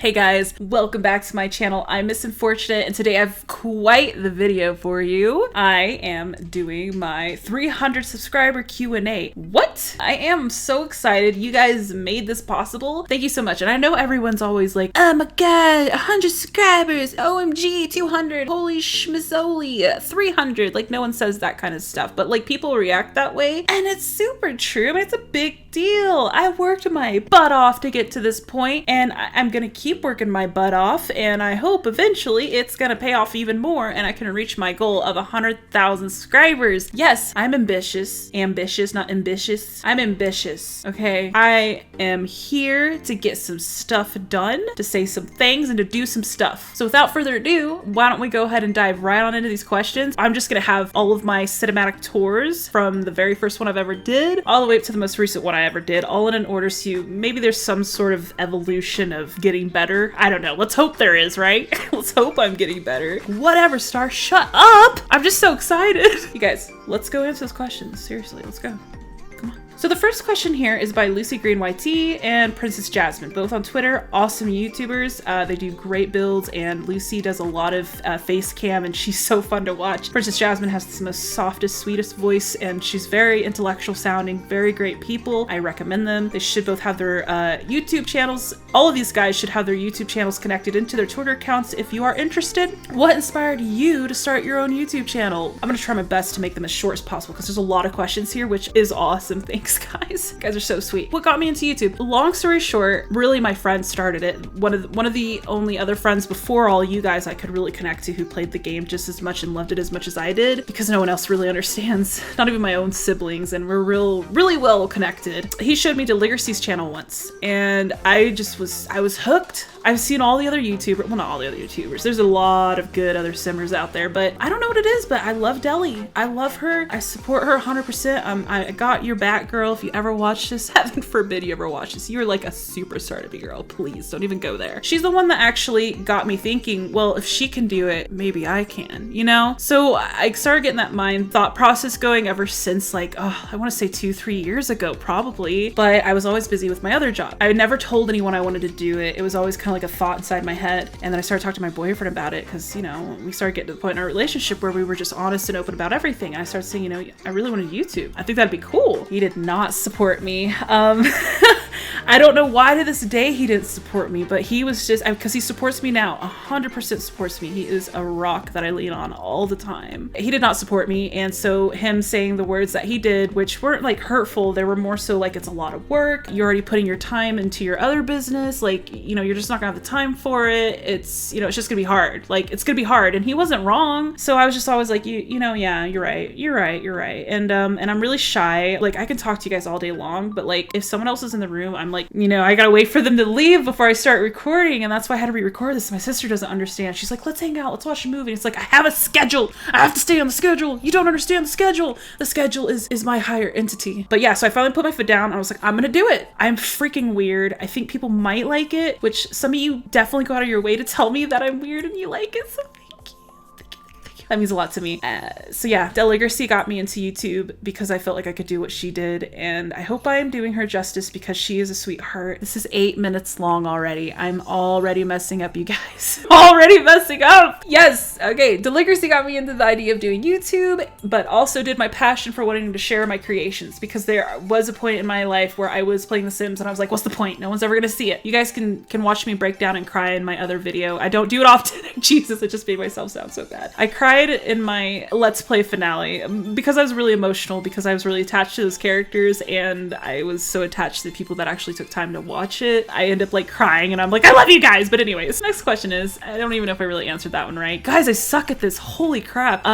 Hey guys, welcome back to my channel. I'm Miss Unfortunate and today I have quite the video for you. I am doing my 300 subscriber Q&A. What? I am so excited. You guys made this possible. Thank you so much. And I know everyone's always like, oh my god, 100 subscribers, OMG, 200, holy schmizzoli, 300. Like no one says that kind of stuff, but like people react that way. And it's super true. I mean, it's a big deal. I worked my butt off to get to this point and I'm gonna keep working my butt off, and I hope eventually it's gonna pay off even more and I can reach my goal of 100,000 subscribers. Yes, I'm ambitious. Ambitious, not ambitious. I'm ambitious, okay? I am here to get some stuff done, to say some things, and to do some stuff. So without further ado, why don't we go ahead and dive right on into these questions. I'm just gonna have all of my cinematic tours from the very first one I've ever did, all the way up to the most recent one I ever did, all in an order, so maybe there's some sort of evolution of getting better. I don't know. Let's hope there is, right? Let's hope I'm getting better. Whatever, Star, shut up! I'm just so excited. You guys, let's go answer those questions. Seriously, let's go. Come on. So the first question here is by Lucy Green YT and Princess Jasmine, both on Twitter, awesome YouTubers. They do great builds, and Lucy does a lot of face cam, and she's so fun to watch. Princess Jasmine has the most softest, sweetest voice, and she's very intellectual sounding, very great people. I recommend them. They should both have their YouTube channels. All of these guys should have their YouTube channels connected into their Twitter accounts if you are interested. What inspired you to start your own YouTube channel? I'm gonna try my best to make them as short as possible because there's a lot of questions here, which is awesome. Thanks, guys. You guys are so sweet. What got me into YouTube? Long story short, really my friend started it. One of the only other friends before all you guys I could really connect to who played the game just as much and loved it as much as I did, because no one else really understands, not even my own siblings, and we're really well connected. He showed me Deligracy's channel once and I was hooked. I've seen all the other YouTubers, well, not all the other YouTubers. There's a lot of good other simmers out there, but I don't know what it is, but I love Deli. I love her. I support her 100%. I got your back, girl. If you ever watch this, heaven forbid you ever watch this. You're like a superstar to be, girl. Please don't even go there. She's the one that actually got me thinking, well, if she can do it, maybe I can, you know? So I started getting that thought process going ever since, like, oh, I want to say 2-3 years ago, probably, but I was always busy with my other job. I never told anyone I wanted to do it. It was always kind of like a thought inside my head. And then I started talking to my boyfriend about it because, you know, we started getting to the point in our relationship where we were just honest and open about everything. And I started saying, you know, I really wanted YouTube. I think that'd be cool. He did not support me. I don't know why to this day he didn't support me, but he was just, because he supports me now, 100% supports me. He is a rock that I lean on all the time. He did not support me, and so him saying the words that he did, which weren't like hurtful, they were more so like, it's a lot of work. You're already putting your time into your other business. Like, you know, you're just not gonna have the time for it. It's, you know, it's just gonna be hard. Like, it's gonna be hard, and he wasn't wrong. So I was just always like, you know, yeah, you're right. And I'm really shy. Like, I can talk to you guys all day long, but like, if someone else is in the room, I'm like, you know, I gotta wait for them to leave before I start recording, and that's why I had to re-record this. My sister doesn't understand. She's like, let's hang out, let's watch a movie. It's like, I have a schedule. I have to stay on the schedule. You don't understand the schedule. The schedule is my higher entity. But yeah, so I finally put my foot down. I was like, I'm gonna do it. I'm freaking weird. I think people might like it, which some of you definitely go out of your way to tell me that I'm weird and you like it, so that means a lot to me. So yeah, Deligracy got me into YouTube because I felt like I could do what she did, and I hope I am doing her justice because she is a sweetheart. This is 8 minutes long already. I'm already messing up, you guys. Already messing up! Yes! Okay, Deligracy got me into the idea of doing YouTube, but also did my passion for wanting to share my creations, because there was a point in my life where I was playing The Sims and I was like, what's the point? No one's ever gonna see it. You guys can watch me break down and cry in my other video. I don't do it often. Jesus, I just made myself sound so bad. I cried in my Let's Play finale because I was really emotional, because I was really attached to those characters, and I was so attached to the people that actually took time to watch it. I end up like crying, and I'm like, I love you guys. But anyways, next question is, I don't even know if I really answered that one right. Guys, I suck at this. Holy crap.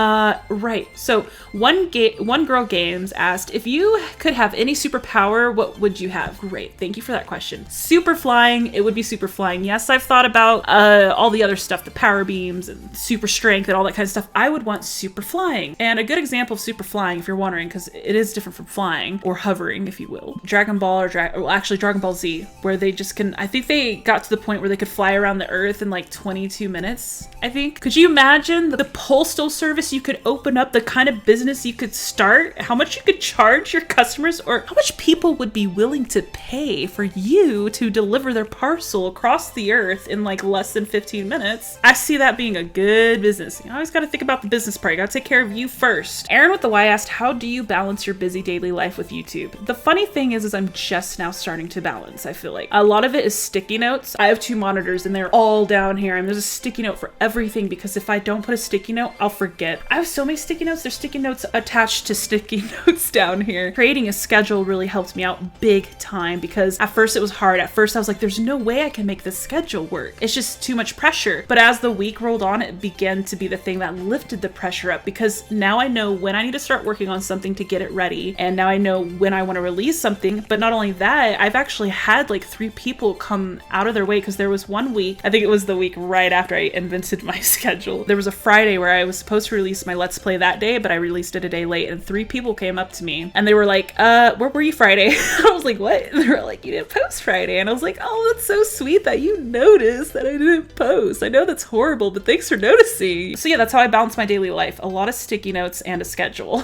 Right. So One Girl Games asked, if you could have any superpower, what would you have? Great. Thank you for that question. Super flying. It would be super flying. Yes, I've thought about all the other stuff, the power beams and super strength and all that kind of stuff. I would want super flying. And a good example of super flying, if you're wondering, because it is different from flying or hovering, if you will. Dragon Ball actually Dragon Ball Z, where they just can, I think they got to the point where they could fly around the earth in like 22 minutes, I think. Could you imagine the postal service you could open up, the kind of business you could start, how much you could charge your customers, or how much people would be willing to pay for you to deliver their parcel across the earth in like less than 15 minutes? I see that being a good business. You always got to think about the business part. You got to take care of you first. Aaron with the Y asked, how do you balance your busy daily life with YouTube? The funny thing is I'm just now starting to balance. I feel like a lot of it is sticky notes. I have 2 monitors and they're all down here, and there's a sticky note for everything, because if I don't put a sticky note, I'll forget. I have so many sticky notes. There's sticky notes attached to sticky notes down here. Creating a schedule really helped me out big time, because at first it was hard. At first I was like, there's no way I can make this schedule work. It's just too much pressure. But as the week rolled on, it began to be the thing that lifted the pressure up, because now I know when I need to start working on something to get it ready. And now I know when I want to release something. But not only that, I've actually had like 3 people come out of their way, because there was one week, I think it was the week right after I invented my schedule. There was a Friday where I was supposed to release my Let's Play that day, but I released it a day late, and 3 people came up to me and they were like, where were you Friday? I was like, what? And they were like, you didn't post Friday. And I was like, oh, that's so sweet that you noticed that I didn't post. I know that's horrible, but thanks for noticing. So yeah, that's how I balance my daily life. A lot of sticky notes and a schedule.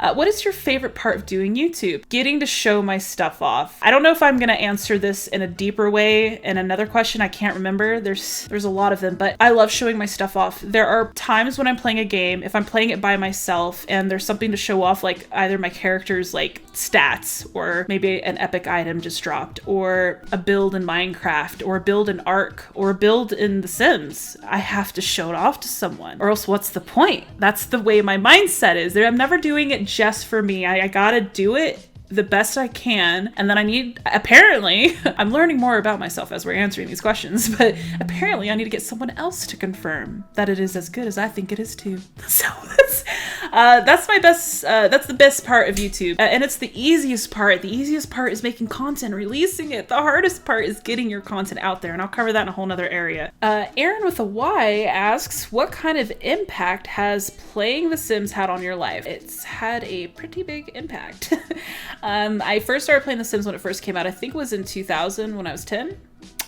What is your favorite part of doing YouTube? Getting to show my stuff off. I don't know if I'm gonna answer this in a deeper way. And another question, I can't remember. There's a lot of them, but I love showing my stuff off. There are times when I'm playing a game, if I'm playing it by myself and there's something to show off, like either my character's like stats, or maybe an epic item just dropped, or a build in Minecraft, or a build in Ark, or a build in The Sims. I have to show it off to someone, or else what's the point? That's the way my mindset is. I'm never doing it just for me. I gotta do it the best I can. And then I need, apparently, I'm learning more about myself as we're answering these questions, but apparently I need to get someone else to confirm that it is as good as I think it is too. So that's my best, that's the best part of YouTube. And it's the easiest part. The easiest part is making content, releasing it. The hardest part is getting your content out there. And I'll cover that in a whole nother area. Aaron with a Y asks, what kind of impact has playing The Sims had on your life? It's had a pretty big impact. I first started playing The Sims when it first came out. I think it was in 2000 when I was 10.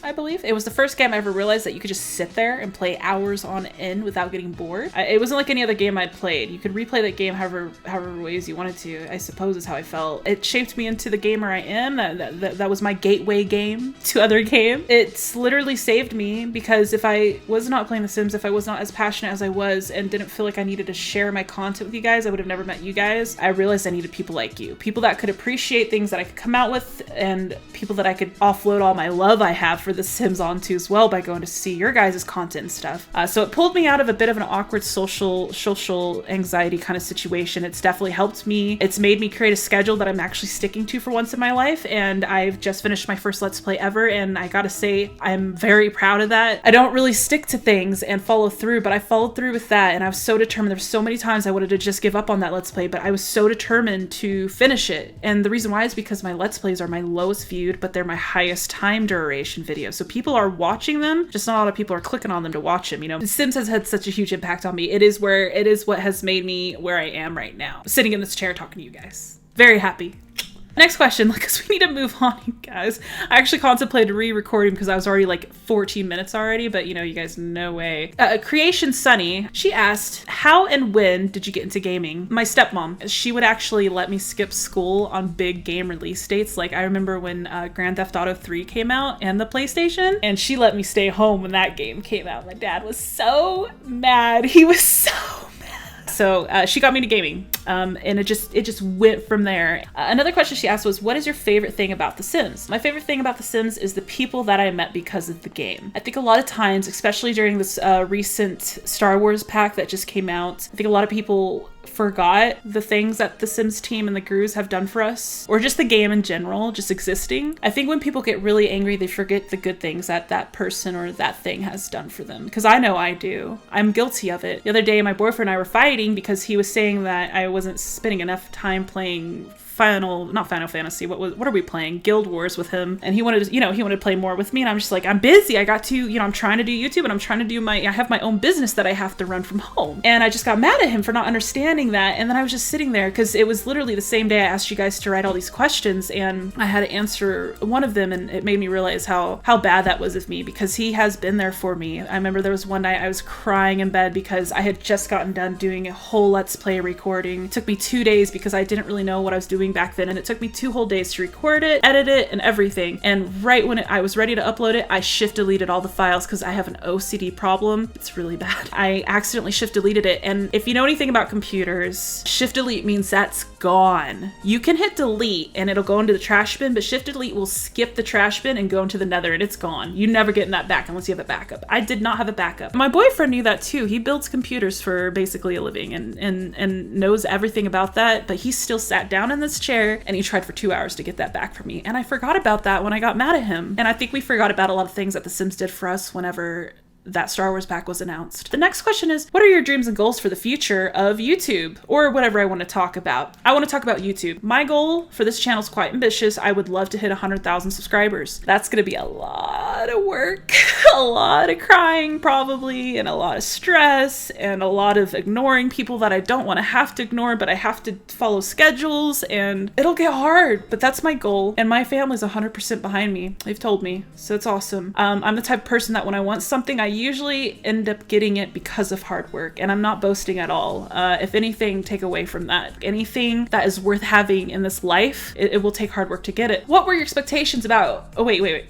I believe. It was the first game I ever realized that you could just sit there and play hours on end without getting bored. It wasn't like any other game I'd played. You could replay that game however ways you wanted to, I suppose is how I felt. It shaped me into the gamer I am. That was my gateway game to other games. It's literally saved me, because if I was not playing The Sims, if I was not as passionate as I was and didn't feel like I needed to share my content with you guys, I would have never met you guys. I realized I needed people like you. People that could appreciate things that I could come out with, and people that I could offload all my love I have for The Sims onto as well by going to see your guys' content and stuff. So it pulled me out of a bit of an awkward social anxiety kind of situation. It's definitely helped me. It's made me create a schedule that I'm actually sticking to for once in my life. And I've just finished my first Let's Play ever. And I gotta say, I'm very proud of that. I don't really stick to things and follow through, but I followed through with that. And I was so determined. There's so many times I wanted to just give up on that Let's Play, but I was so determined to finish it. And the reason why is because my Let's Plays are my lowest viewed, but they're my highest time duration videos. So people are watching them, just not a lot of people are clicking on them to watch them. You know, The Sims has had such a huge impact on me. It is what has made me where I am right now, sitting in this chair talking to you guys. Very happy. Next question, because we need to move on, you guys. I actually contemplated re-recording because I was already like 14 minutes already, but you know, you guys, no way. Creation Sunny, she asked, how and when did you get into gaming? My stepmom, she would actually let me skip school on big game release dates. Like I remember when Grand Theft Auto 3 came out and the PlayStation, and she let me stay home when that game came out. My dad was so mad. He was so So she got me into gaming, and it just went from there. Another question she asked was, what is your favorite thing about The Sims? My favorite thing about The Sims is the people that I met because of the game. I think a lot of times, especially during this recent Star Wars pack that just came out, I think a lot of people forgot the things that the Sims team and the Grooves have done for us, or just the game in general, just existing. I think when people get really angry, they forget the good things that that person or that thing has done for them. Because I know I do. I'm guilty of it. The other day, my boyfriend and I were fighting because he was saying that I wasn't spending enough time playing not Final Fantasy. What are we playing? Guild Wars with him. And he wanted to, he wanted to play more with me. And I'm just like, I'm busy. I got to, I'm trying to do YouTube and I'm trying to do I have my own business that I have to run from home. And I just got mad at him for not understanding that. And then I was just sitting there because it was literally the same day I asked you guys to write all these questions and I had to answer one of them. And it made me realize how bad that was of me, because he has been there for me. I remember there was one night I was crying in bed because I had just gotten done doing a whole Let's Play recording. It took me 2 days because I didn't really know what I was doing back then. And it took me 2 whole days to record it, edit it, and everything. And right when I was ready to upload it, I shift deleted all the files because I have an OCD problem. It's really bad. I accidentally shift deleted it. And if you know anything about computers, shift delete means that's gone. You can hit delete and it'll go into the trash bin, but shift delete will skip the trash bin and go into the nether and it's gone. You never getting that back unless you have a backup. I did not have a backup. My boyfriend knew that too. He builds computers for basically a living and knows everything about that, but he still sat down in this chair and he tried for 2 hours to get that back from me. And I forgot about that when I got mad at him. And I think we forgot about a lot of things that The Sims did for us whenever that Star Wars pack was announced. The next question is, what are your dreams and goals for the future of YouTube, or whatever I want to talk about? I want to talk about YouTube. My goal for this channel is quite ambitious. I would love to hit 100,000 subscribers. That's going to be a lot of work, a lot of crying probably, and a lot of stress, and a lot of ignoring people that I don't want to have to ignore, but I have to follow schedules, and it'll get hard, but that's my goal. And my family's 100% behind me. They've told me, so it's awesome. I'm the type of person that when I want something, I usually end up getting it because of hard work, and I'm not boasting at all. If anything, take away from that. Anything that is worth having in this life, it will take hard work to get it. What were your expectations about,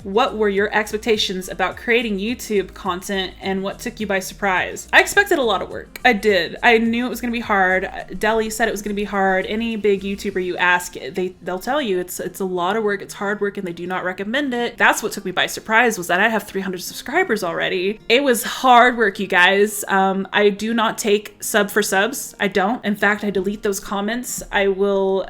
what were your expectations about creating YouTube content, and what took you by surprise? I expected a lot of work. I did. I knew it was going to be hard. Deli said it was going to be hard. Any big YouTuber you ask, they'll tell you it's a lot of work, it's hard work, and they do not recommend it. That's what took me by surprise, was that I have 300 subscribers already. It was hard work, you guys. I do not take sub for subs. I don't. In fact, I delete those comments. I will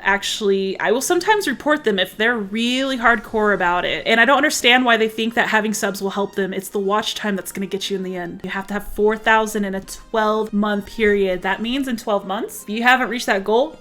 sometimes report them if they're really hardcore about it. And I don't understand why they think that having subs will help them. It's the watch time that's going to get you in the end. You have to have 4,000 in a 12-month period. That means in 12 months, if you haven't reached that goal,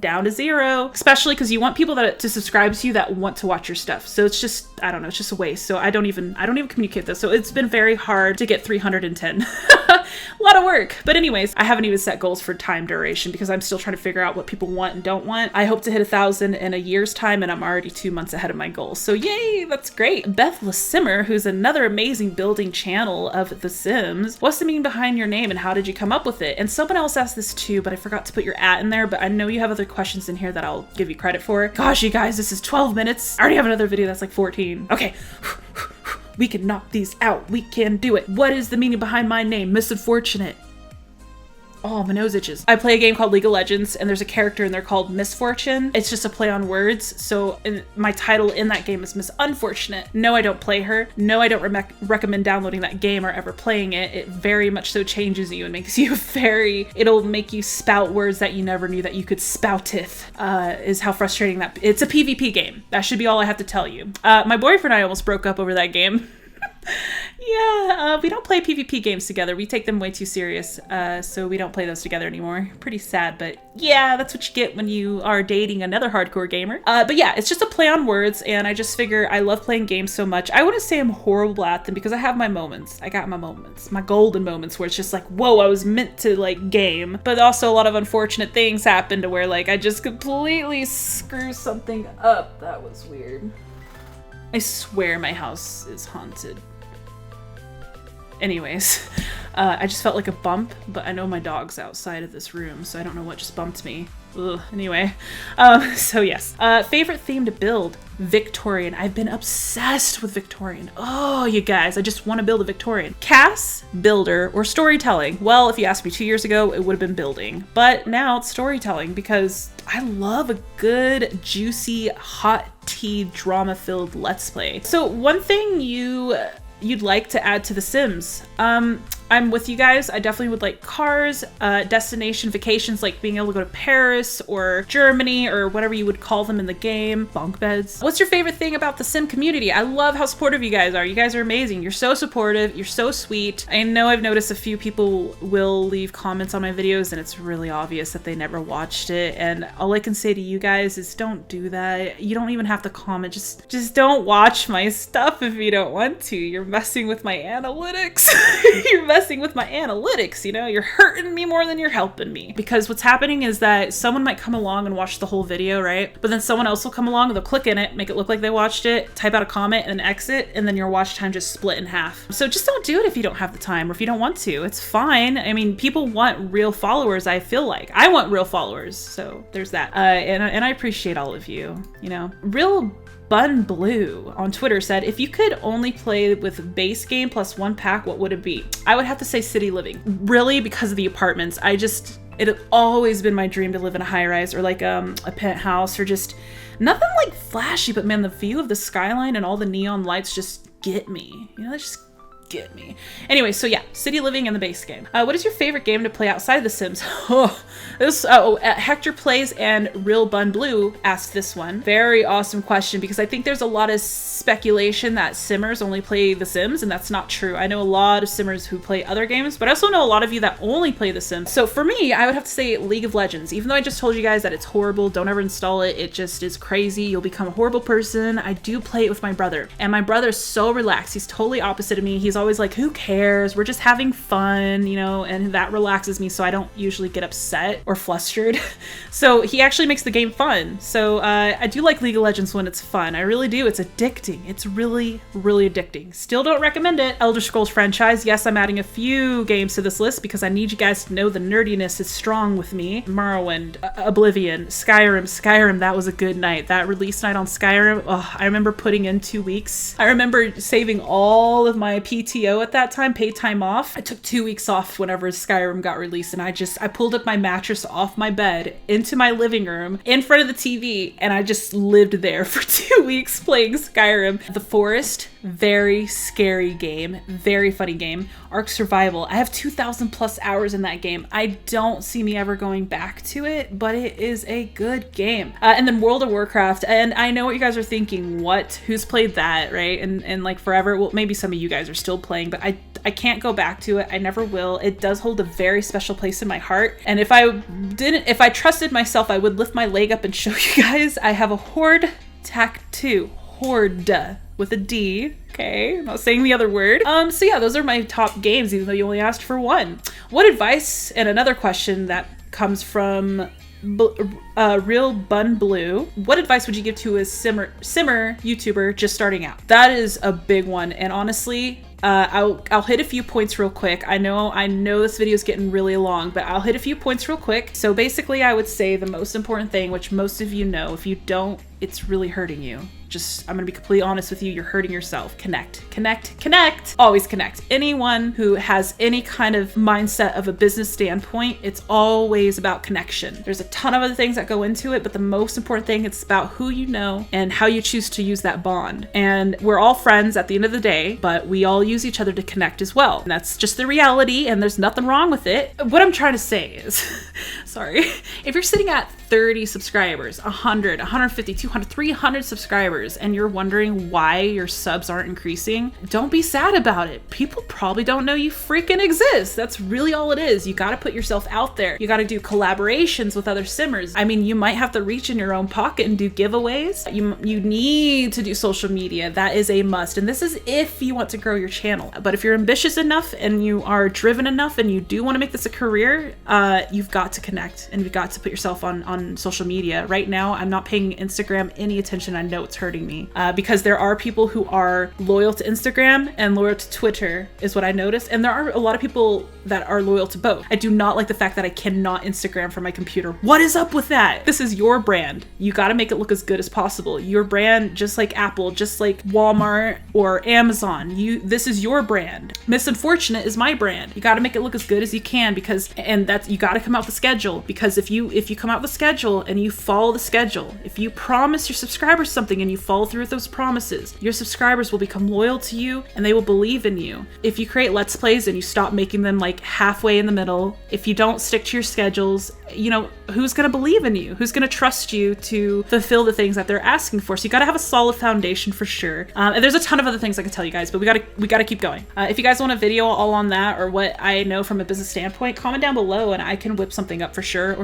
down to 0, especially because you want people to subscribe to you that want to watch your stuff. So it's just, I don't know, it's just a waste. So I don't even communicate this. So it's been very hard to get 310. A lot of work. But anyways, I haven't even set goals for time duration because I'm still trying to figure out what people want and don't want. I hope to hit 1,000 in a year's time, and I'm already 2 months ahead of my goal. So yay, that's great. Beth Simmer, who's another amazing building channel of The Sims. What's the meaning behind your name and how did you come up with it? And someone else asked this too, but I forgot to put your @ in there, but I know you have other questions in here that I'll give you credit for. Gosh, you guys, this is 12 minutes. I already have another video that's like 14. Okay. We can knock these out. We can do it. What is the meaning behind my name? Miss Unfortunate. Oh, my nose itches. I play a game called League of Legends, and there's a character in there called Misfortune. It's just a play on words. So my title in that game is Miss Unfortunate. No, I don't play her. No, I don't recommend downloading that game or ever playing it. It very much so changes you and makes you it'll make you spout words that you never knew that you could spouteth, is how frustrating that. It's a PvP game. That should be all I have to tell you. My boyfriend and I almost broke up over that game. Yeah, we don't play PvP games together. We take them way too serious, so we don't play those together anymore. Pretty sad, but yeah, that's what you get when you are dating another hardcore gamer. But yeah, it's just a play on words, and I just figure I love playing games so much. I wouldn't say I'm horrible at them because I have my moments. I got my moments, my golden moments where it's just like, whoa, I was meant to like game. But also a lot of unfortunate things happen to where like I just completely screw something up. That was weird. I swear my house is haunted. Anyways, I just felt like a bump, but I know my dog's outside of this room, so I don't know what just bumped me. Ugh. Anyway, so yes. Favorite theme to build? Victorian. I've been obsessed with Victorian. Oh, you guys, I just want to build a Victorian. Cass, builder, or storytelling? Well, if you asked me 2 years ago, it would have been building, but now it's storytelling because I love a good, juicy, hot tea, drama-filled Let's Play. So one thing you'd like to add to The Sims? I'm with you guys. I definitely would like cars, destination vacations, like being able to go to Paris or Germany or whatever you would call them in the game. Bunk beds. What's your favorite thing about the sim community? I love how supportive you guys are. You guys are amazing. You're so supportive. You're so sweet. I know I've noticed a few people will leave comments on my videos and it's really obvious that they never watched it. And all I can say to you guys is don't do that. You don't even have to comment. Just don't watch my stuff if you don't want to. You're messing with my analytics. You're messing with my analytics, you know? You're hurting me more than you're helping me. Because what's happening is that someone might come along and watch the whole video, right? But then someone else will come along and they'll click in it, make it look like they watched it, type out a comment and exit, and then your watch time just split in half. So just don't do it if you don't have the time or if you don't want to. It's fine. I mean, people want real followers, I feel like. I want real followers, so there's that. And I appreciate all of you, you know? Real Bun Blue on Twitter said, if you could only play with base game plus one pack, what would it be? I would have to say City Living. Really, because of the apartments. It had always been my dream to live in a high-rise or like a penthouse or just nothing like flashy, but man, the view of the skyline and all the neon lights just get me. You know, they just get me. Anyway, so yeah, City Living and the base game. What is your favorite game to play outside of The Sims? Hector Plays and Real Bun Blue asked this one. Very awesome question, because I think there's a lot of speculation that Simmers only play The Sims, and that's not true. I know a lot of Simmers who play other games, but I also know a lot of you that only play The Sims. So for me, I would have to say League of Legends. Even though I just told you guys that it's horrible, don't ever install it. It just is crazy. You'll become a horrible person. I do play it with my brother, and my brother's so relaxed. He's totally opposite of me. He's always like, who cares? We're just having fun, you know, and that relaxes me, so I don't usually get upset or flustered. So he actually makes the game fun. So I do like League of Legends when it's fun. I really do. It's addicting. It's really, really addicting. Still don't recommend it. Elder Scrolls franchise. Yes, I'm adding a few games to this list because I need you guys to know the nerdiness is strong with me. Morrowind, Oblivion, Skyrim, that was a good night. That release night on Skyrim, I remember putting in 2 weeks. I remember saving all of my PTO at that time, paid time off. I took 2 weeks off whenever Skyrim got released, and I pulled up my mattress off my bed into my living room in front of the TV, and I just lived there for 2 weeks playing Skyrim. The Forest, very scary game, very funny game. Ark Survival, I have 2,000 plus hours in that game. I don't see me ever going back to it, but it is a good game. And then World of Warcraft, and I know what you guys are thinking, what? Who's played that, right? And like forever, well, maybe some of you guys are still playing, but I can't go back to it. I never will. It does hold a very special place in my heart. And if I trusted myself, I would lift my leg up and show you guys. I have a Horde Tattoo. Horde with a D. Okay, I'm not saying the other word. So yeah, those are my top games, even though you only asked for one. What advice, and another question that comes from Real Bun Blue. What advice would you give to a simmer YouTuber just starting out? That is a big one, and honestly, I'll hit a few points real quick. I know this video is getting really long, but I'll hit a few points real quick. So basically, I would say the most important thing, which most of you know, if you don't, it's really hurting you. I'm gonna be completely honest with you, you're hurting yourself. Connect. Always connect. Anyone who has any kind of mindset of a business standpoint, it's always about connection. There's a ton of other things that go into it, but the most important thing, it's about who you know and how you choose to use that bond. And we're all friends at the end of the day, but we all use each other to connect as well. And that's just the reality, and there's nothing wrong with it. What I'm trying to say is, sorry, if you're sitting at 30 subscribers, 100, 150, 200, 300 subscribers, and you're wondering why your subs aren't increasing, don't be sad about it. People probably don't know you freaking exist. That's really all it is. You got to put yourself out there. You got to do collaborations with other simmers. I mean, you might have to reach in your own pocket and do giveaways. You need to do social media. That is a must. And this is if you want to grow your channel. But if you're ambitious enough and you are driven enough and you do want to make this a career, you've got to connect and you've got to put yourself on social media. Right now, I'm not paying Instagram any attention. I know it's hurting me because there are people who are loyal to Instagram and loyal to Twitter is what I noticed, and there are a lot of people that are loyal to both. I do not like the fact that I cannot Instagram from my computer. What is up with that? This is your brand. You got to make it look as good as possible. Your brand, just like Apple, just like Walmart or Amazon, this is your brand. Miss Unfortunate is my brand. You got to make it look as good as you can, because, and that's, you got to come out with a schedule, because if you come out with a schedule schedule and you follow the schedule, if you promise your subscribers something and you follow through with those promises, your subscribers will become loyal to you and they will believe in you. If you create Let's Plays and you stop making them like halfway in the middle, if you don't stick to your schedules, you know, who's gonna believe in you? Who's gonna trust you to fulfill the things that they're asking for? So you gotta have a solid foundation for sure. And there's a ton of other things I can tell you guys, but we gotta keep going. If you guys want a video all on that or what I know from a business standpoint, comment down below and I can whip something up for sure.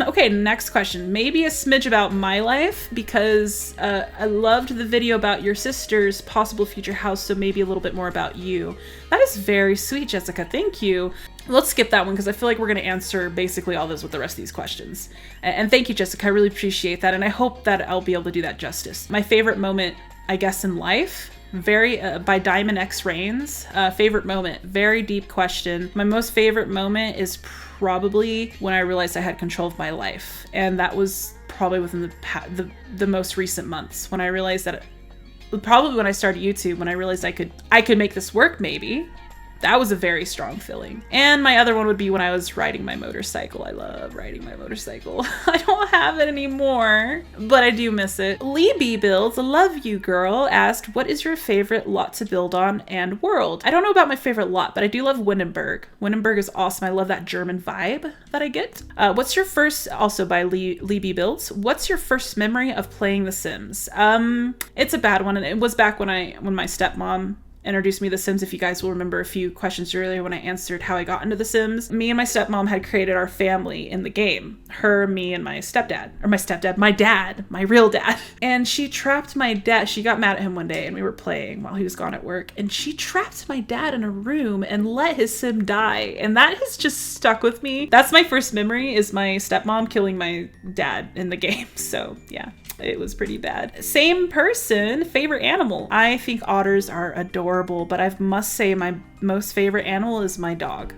Okay, next question. Maybe a smidge about my life because I loved the video about your sister's possible future house, so maybe a little bit more about you. That is very sweet, Jessica. Thank you. Let's skip that one because I feel like we're going to answer basically all those with the rest of these questions. And thank you, Jessica. I really appreciate that. And I hope that I'll be able to do that justice. My favorite moment, I guess, in life, by Diamond X Reigns. Favorite moment, very deep question. My most favorite moment is probably when I realized I had control of my life. And that was probably within the most recent months when I realized that probably when I started YouTube, when I realized I could make this work maybe. That was a very strong feeling. And my other one would be when I was riding my motorcycle. I love riding my motorcycle. I don't have it anymore, but I do miss it. Lee B Builds, love you girl, asked, what is your favorite lot to build on and world? I don't know about my favorite lot, but I do love Windenburg. Windenburg is awesome. I love that German vibe that I get. What's your first, also by Lee B Builds, what's your first memory of playing The Sims? It's a bad one, and it was back when my stepmom introduced me to The Sims. If you guys will remember a few questions earlier when I answered how I got into The Sims, me and my stepmom had created our family in the game. Her, me, and my dad, my real dad. And she trapped my dad. She got mad at him one day and we were playing while he was gone at work. And she trapped my dad in a room and let his sim die. And that has just stuck with me. That's my first memory, is my stepmom killing my dad in the game. So yeah. It was pretty bad. Same person, favorite animal. I think otters are adorable, but I must say my most favorite animal is my dog.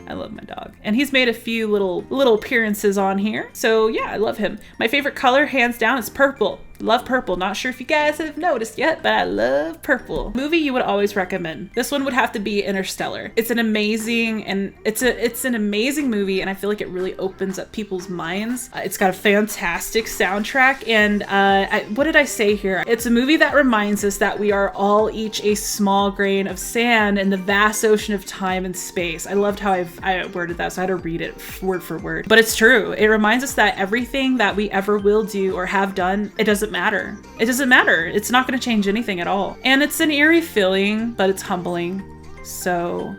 I love my dog. And he's made a few little appearances on here. So yeah, I love him. My favorite color, hands down, is purple. Love purple. Not sure if you guys have noticed yet, but I love purple. Movie you would always recommend. This one would have to be Interstellar. It's an amazing movie, and I feel like it really opens up people's minds. It's got a fantastic soundtrack, and what did I say here? It's a movie that reminds us that we are all each a small grain of sand in the vast ocean of time and space. I loved how I worded that, so I had to read it word for word. But it's true. It reminds us that everything that we ever will do or have done, it doesn't matter. It doesn't matter. It's not going to change anything at all. And it's an eerie feeling, but it's humbling. So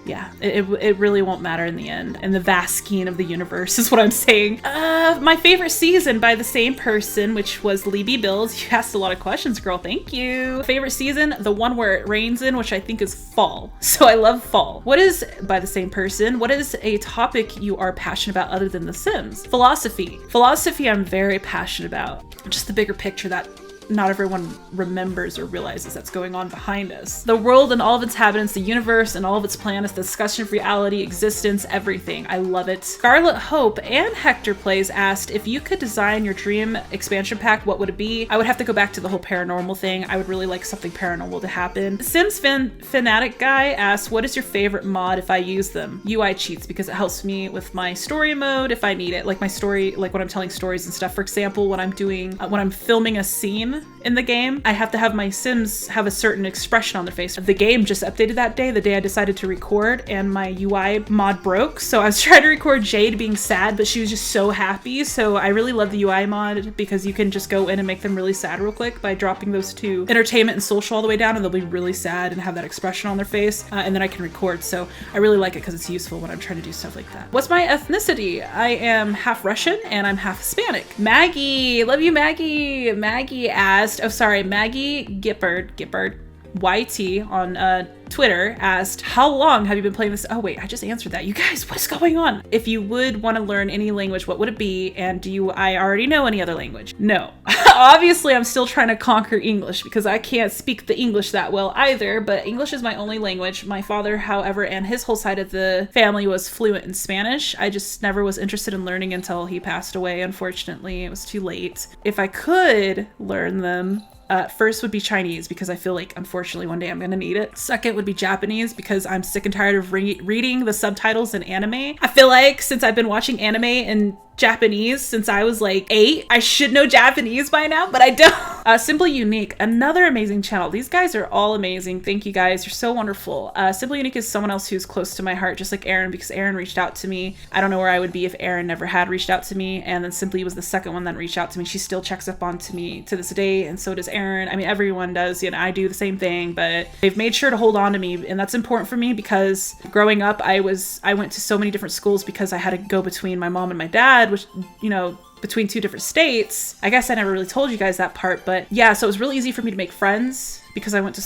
yeah, it really won't matter in the end. And the vast scheme of the universe is what I'm saying. My favorite season by the same person, which was Lee B Builds. You asked a lot of questions, girl. Thank you. Favorite season, the one where it rains in, which I think is fall. So I love fall. What is, by the same person, what is a topic you are passionate about other than The Sims? Philosophy. Philosophy I'm very passionate about. Just the bigger picture that not everyone remembers or realizes that's going on behind us. The world and all of its inhabitants, the universe and all of its planets, the discussion of reality, existence, everything. I love it. Scarlet Hope and Hector Plays asked, if you could design your dream expansion pack, what would it be? I would have to go back to the whole paranormal thing. I would really like something paranormal to happen. Sims Fanatic Guy asked, what is your favorite mod if I use them? UI cheats, because it helps me with my story mode if I need it. Like my story, like when I'm telling stories and stuff. For example, when I'm filming a scene in the game, I have to have my Sims have a certain expression on their face. The game just updated that day, the day I decided to record, and my UI mod broke. So I was trying to record Jade being sad, but she was just so happy. So I really love the UI mod because you can just go in and make them really sad real quick by dropping those two, entertainment and social, all the way down, and they'll be really sad and have that expression on their face. And then I can record. So I really like it because it's useful when I'm trying to do stuff like that. What's my ethnicity? I am half Russian and I'm half Hispanic. Maggie, love you, Maggie. Maggie asked, oh sorry, Maggie Gippard YT on Twitter asked, how long have you been playing this? Oh wait, I just answered that. You guys, what is going on? If you would want to learn any language, what would it be? And I already know any other language? No. Obviously, I'm still trying to conquer English because I can't speak the English that well either, but English is my only language. My father, however, and his whole side of the family was fluent in Spanish. I just never was interested in learning until he passed away. Unfortunately, it was too late. If I could learn them, first would be Chinese, because I feel like, unfortunately, one day I'm gonna need it. Second would be Japanese, because I'm sick and tired of reading the subtitles in anime. I feel like since I've been watching anime in Japanese since I was like 8. I should know Japanese by now, but I don't. Simply Unique, another amazing channel. These guys are all amazing. Thank you guys. You're so wonderful. Simply Unique is someone else who's close to my heart, just like Aaron, because Aaron reached out to me. I don't know where I would be if Aaron never had reached out to me. And then Simply was the second one that reached out to me. She still checks up on to me to this day, and so does Aaron. I mean, everyone does, you know, I do the same thing, but they've made sure to hold on to me, and that's important for me because growing up, I went to so many different schools because I had to go between my mom and my dad, which, you know, between 2 different states. I guess I never really told you guys that part, but yeah, so it was really easy for me to make friends because I went to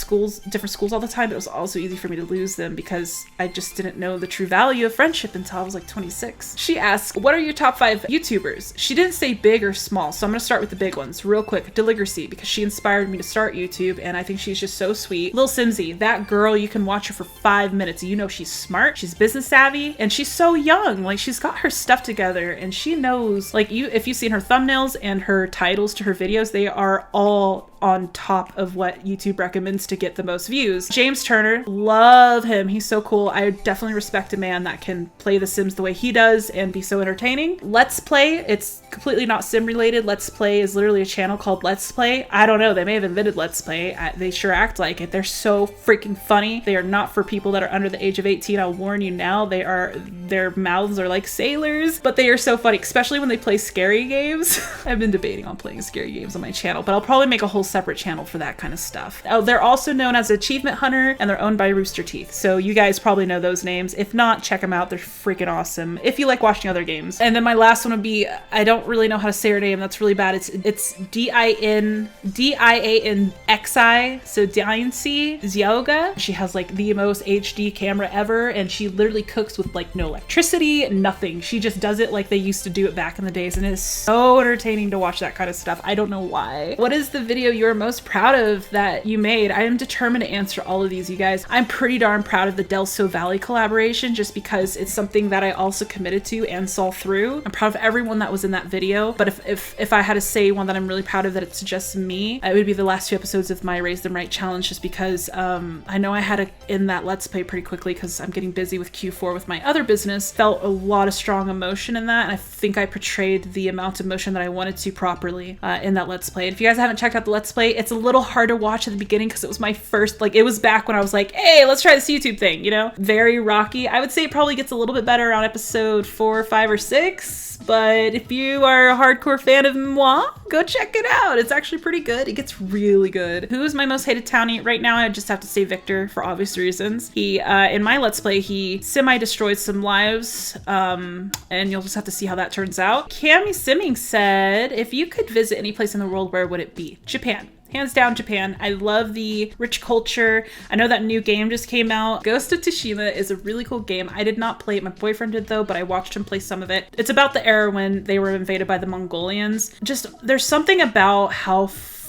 different schools all the time, but it was also easy for me to lose them because I just didn't know the true value of friendship until I was like 26. She asked, what are your top 5 YouTubers? She didn't say big or small, so I'm gonna start with the big ones real quick. Deligracy, because she inspired me to start YouTube, and I think she's just so sweet. Lil Simsy, that girl, you can watch her for 5 minutes. You know she's smart, she's business savvy, and she's so young. Like, she's got her stuff together, and she knows, like, if you've seen her thumbnails and her titles to her videos, they are all on top of what YouTube recommends to get the most views. James Turner, love him. He's so cool. I definitely respect a man that can play The Sims the way he does and be so entertaining. Let's Play, it's completely not sim related. Let's Play is literally a channel called Let's Play. I don't know, they may have invented Let's Play. They sure act like it. They're so freaking funny. They are not for people that are under the age of 18. I'll warn you now, their mouths are like sailors, but they are so funny, especially when they play scary games. I've been debating on playing scary games on my channel, but I'll probably make a whole separate channel for that kind of stuff. Oh, they're also known as Achievement Hunter, and they're owned by Rooster Teeth. So you guys probably know those names. If not, check them out. They're freaking awesome if you like watching other games. And then my last one would be, I don't really know how to say her name. That's really bad. It's Dianxi, so Dianxi Zyoga. She has like the most HD camera ever, and she literally cooks with like no electricity, nothing. She just does it like they used to do it back in the days, and it is so entertaining to watch that kind of stuff. I don't know why. What is the video you're most proud of that you made? I am determined to answer all of these, you guys. I'm pretty darn proud of the Del Sol Valley collaboration just because it's something that I also committed to and saw through. I'm proud of everyone that was in that video, but if I had to say one that I'm really proud of that it's just me, it would be the last 2 episodes of my Raise Them Right challenge, just because I know I had to end that Let's Play pretty quickly because I'm getting busy with Q4 with my other business. Felt a lot of strong emotion in that, and I think I portrayed the amount of emotion that I wanted to properly in that Let's Play. And if you guys haven't checked out the Let's Play, it's a little hard to watch at the beginning because it was my first, like, it was back when I was like, hey, let's try this YouTube thing, you know? Very rocky. I would say it probably gets a little bit better around episode 4, 5, or 6, but if you are a hardcore fan of moi, go check it out. It's actually pretty good. It gets really good. Who is my most hated townie? Right now, I just have to say Victor for obvious reasons. He, in my Let's Play, he semi-destroyed some lives, and you'll just have to see how that turns out. Cami Simming said, if you could visit any place in the world, where would it be? Japan. Hands down, Japan. I love the rich culture. I know that new game just came out. Ghost of Tsushima is a really cool game. I did not play it. My boyfriend did though, but I watched him play some of it. It's about the era when they were invaded by the Mongolians. Just, there's something about how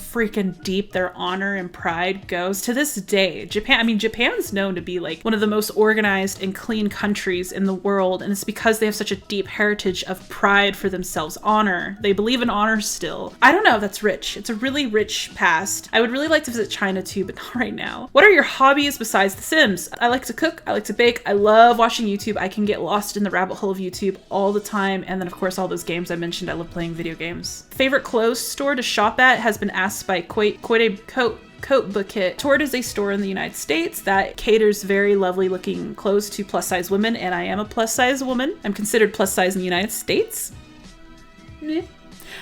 freaking deep their honor and pride goes to this day. Japan, I mean, Japan's known to be like one of the most organized and clean countries in the world, and it's because they have such a deep heritage of pride for themselves, honor. They believe in honor still. I don't know, that's rich. It's a really rich past. I would really like to visit China too, but not right now. What are your hobbies besides The Sims? I like to cook, I like to bake, I love watching YouTube. I can get lost in the rabbit hole of YouTube all the time, and then of course all those games I mentioned. I love playing video games. Favorite clothes store to shop at has been asked by Cote Bucket. Tord is a store in the United States that caters very lovely looking clothes to plus size women, and I am a plus size woman. I'm considered plus size in the United States.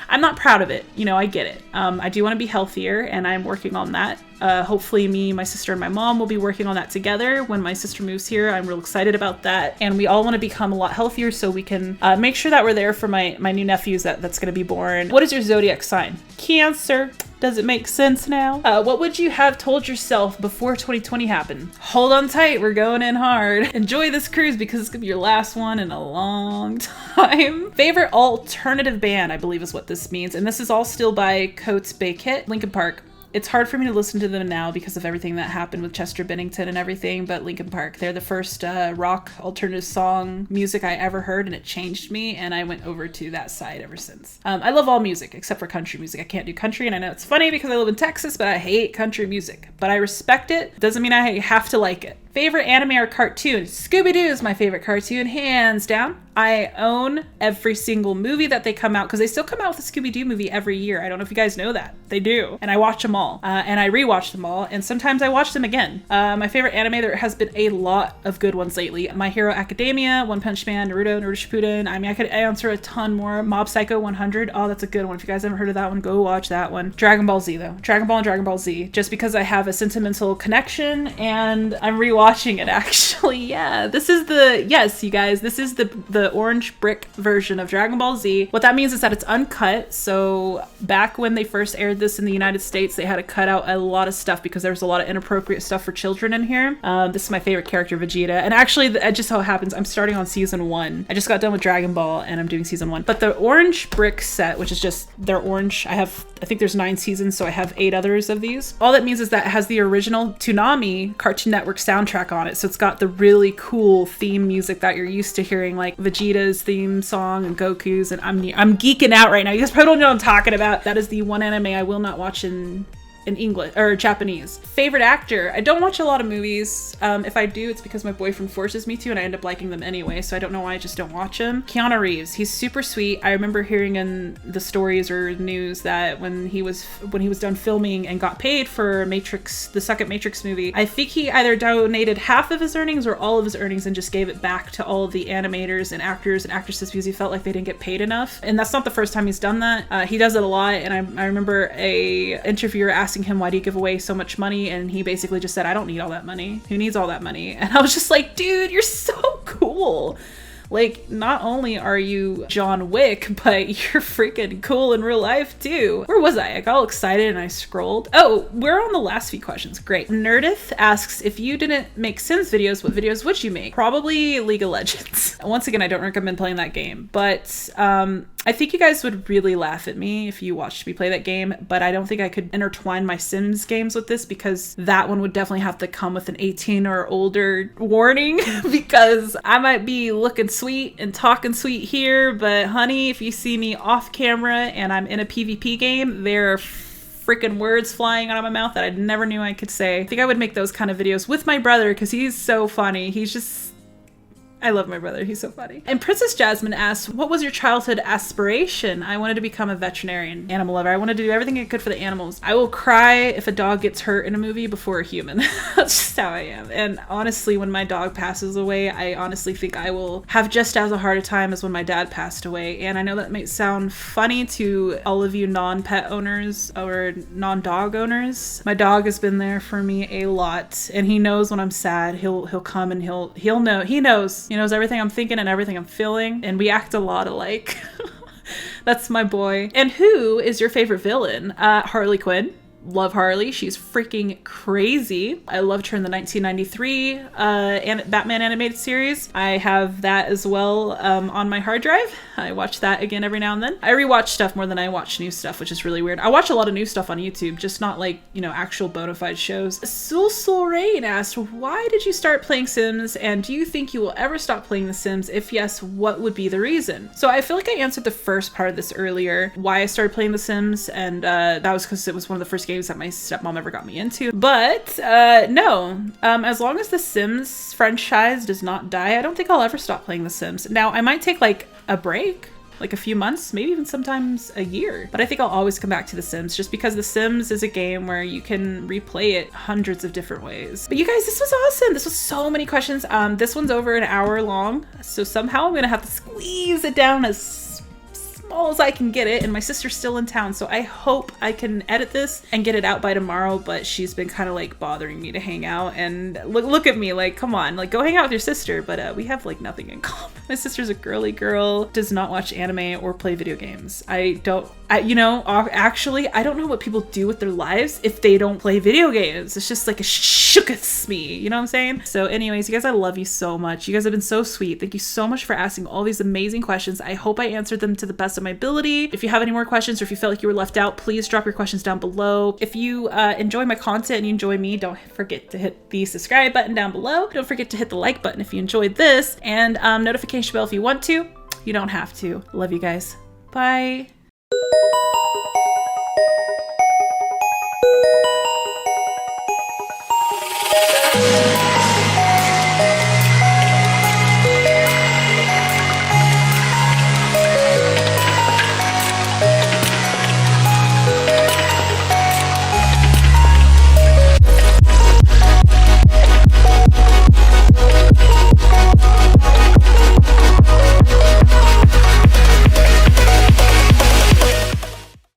I'm not proud of it, you know, I get it. I do want to be healthier, and I'm working on that. Hopefully me, my sister, and my mom will be working on that together when my sister moves here. I'm real excited about that, and we all want to become a lot healthier so we can make sure that we're there for my new nephews that's going to be born. What is your zodiac sign? Cancer. Does it make sense now? What would you have told yourself before 2020 happened? Hold on tight, we're going in hard. Enjoy this cruise because it's gonna be your last one in a long time. Favorite alternative band, I believe is what this means. And this is all still by Coates Bakit, Linkin Park. It's hard for me to listen to them now because of everything that happened with Chester Bennington and everything, but Linkin Park, they're the first rock alternative song music I ever heard, and it changed me, and I went over to that side ever since. I love all music except for country music. I can't do country, and I know it's funny because I live in Texas, but I hate country music. But I respect it. Doesn't mean I have to like it. Favorite anime or cartoon? Scooby-Doo is my favorite cartoon, hands down. I own every single movie that they come out, because they still come out with a Scooby-Doo movie every year. I don't know if you guys know that. They do. And I watch them all. And I rewatch them all. And sometimes I watch them again. My favorite anime, there has been a lot of good ones lately. My Hero Academia, One Punch Man, Naruto Shippuden. I mean, I could answer a ton more. Mob Psycho 100. Oh, that's a good one. If you guys haven't heard of that one, go watch that one. Dragon Ball Z though. Dragon Ball and Dragon Ball Z. Just because I have a sentimental connection and I'm rewatching it actually. Yeah, this is the, yes, you guys, this is the orange brick version of Dragon Ball Z. What that means is that it's uncut. So back when they first aired this in the United States, they had to cut out a lot of stuff because there was a lot of inappropriate stuff for children in here. This is my favorite character, Vegeta. And actually, it just so happens I'm starting on season 1. I just got done with Dragon Ball and I'm doing season 1. But the orange brick set, which is just, they're orange. I think there's 9 seasons, so I have 8 others of these. All that means is that it has the original Toonami Cartoon Network soundtrack on it. So it's got the really cool theme music that you're used to hearing, like Vegeta's theme song and Goku's, and I'm geeking out right now. You guys probably don't know what I'm talking about. That is the one anime I will not watch in English or Japanese. Favorite actor? I don't watch a lot of movies. If I do, it's because my boyfriend forces me to and I end up liking them anyway, so I don't know why I just don't watch them. Keanu Reeves, he's super sweet. I remember hearing in the stories or news that when he was done filming and got paid for Matrix, the second Matrix movie, I think he either donated half of his earnings or all of his earnings and just gave it back to all of the animators and actors and actresses because he felt like they didn't get paid enough. And that's not the first time he's done that. He does it a lot, and I remember a interviewer asking him, why do you give away so much money? And he basically just said, I don't need all that money. Who needs all that money? And I was just like, dude, you're so cool. Like, not only are you John Wick, but you're freaking cool in real life too. Where was I? I got all excited and I scrolled. Oh, we're on the last few questions. Great. Nerdith asks, if you didn't make Sims videos, what videos would you make? Probably League of Legends. Once again, I don't recommend playing that game, but I think you guys would really laugh at me if you watched me play that game, but I don't think I could intertwine my Sims games with this because that one would definitely have to come with an 18 or older warning because I might be looking sweet and talking sweet here, but honey, if you see me off camera and I'm in a PvP game, there are freaking words flying out of my mouth that I never knew I could say. I think I would make those kind of videos with my brother because he's so funny. He's just, I love my brother. He's so funny. And Princess Jasmine asks, what was your childhood aspiration? I wanted to become a veterinarian, animal lover. I wanted to do everything I could for the animals. I will cry if a dog gets hurt in a movie before a human. That's just how I am. And honestly, when my dog passes away, I honestly think I will have just as hard a time as when my dad passed away. And I know that might sound funny to all of you non-pet owners or non-dog owners. My dog has been there for me a lot, and he knows when I'm sad. He'll come and he'll know. He knows. He knows everything I'm thinking and everything I'm feeling, and we act a lot alike. That's my boy. And who is your favorite villain? Harley Quinn. Love Harley. She's freaking crazy. I loved her in the 1993 Batman animated series. I have that as well on my hard drive. I watch that again every now and then. I rewatch stuff more than I watch new stuff, which is really weird. I watch a lot of new stuff on YouTube, just not like, you know, actual bona fide shows. Sul Rain asked, why did you start playing Sims, and do you think you will ever stop playing The Sims? If yes, what would be the reason? So I feel like I answered the first part of this earlier, why I started playing The Sims, and that was because it was one of the first games that my stepmom ever got me into. But no, as long as the Sims franchise does not die, I don't think I'll ever stop playing The Sims. Now, I might take like a break, like a few months, maybe even sometimes a year, but I think I'll always come back to The Sims just because The Sims is a game where you can replay it hundreds of different ways. But you guys, this was awesome. This was so many questions. This one's over an hour long, so somehow I'm gonna have to squeeze it down as small as I can get it, and my sister's still in town, so I hope I can edit this and get it out by tomorrow, but she's been kind of like bothering me to hang out, and look at me, like, come on, like, go hang out with your sister, but we have like nothing in common. My sister's a girly girl, does not watch anime or play video games. You know, actually, I don't know what people do with their lives if they don't play video games. It's just like, it shooketh me, you know what I'm saying? So anyways, you guys, I love you so much. You guys have been so sweet. Thank you so much for asking all these amazing questions. I hope I answered them to the best of my ability. If you have any more questions or if you felt like you were left out, please drop your questions down below. If you enjoy my content and you enjoy me, don't forget to hit the subscribe button down below. Don't forget to hit the like button if you enjoyed this, and notification bell if you want to. You don't have to. Love you guys. Bye.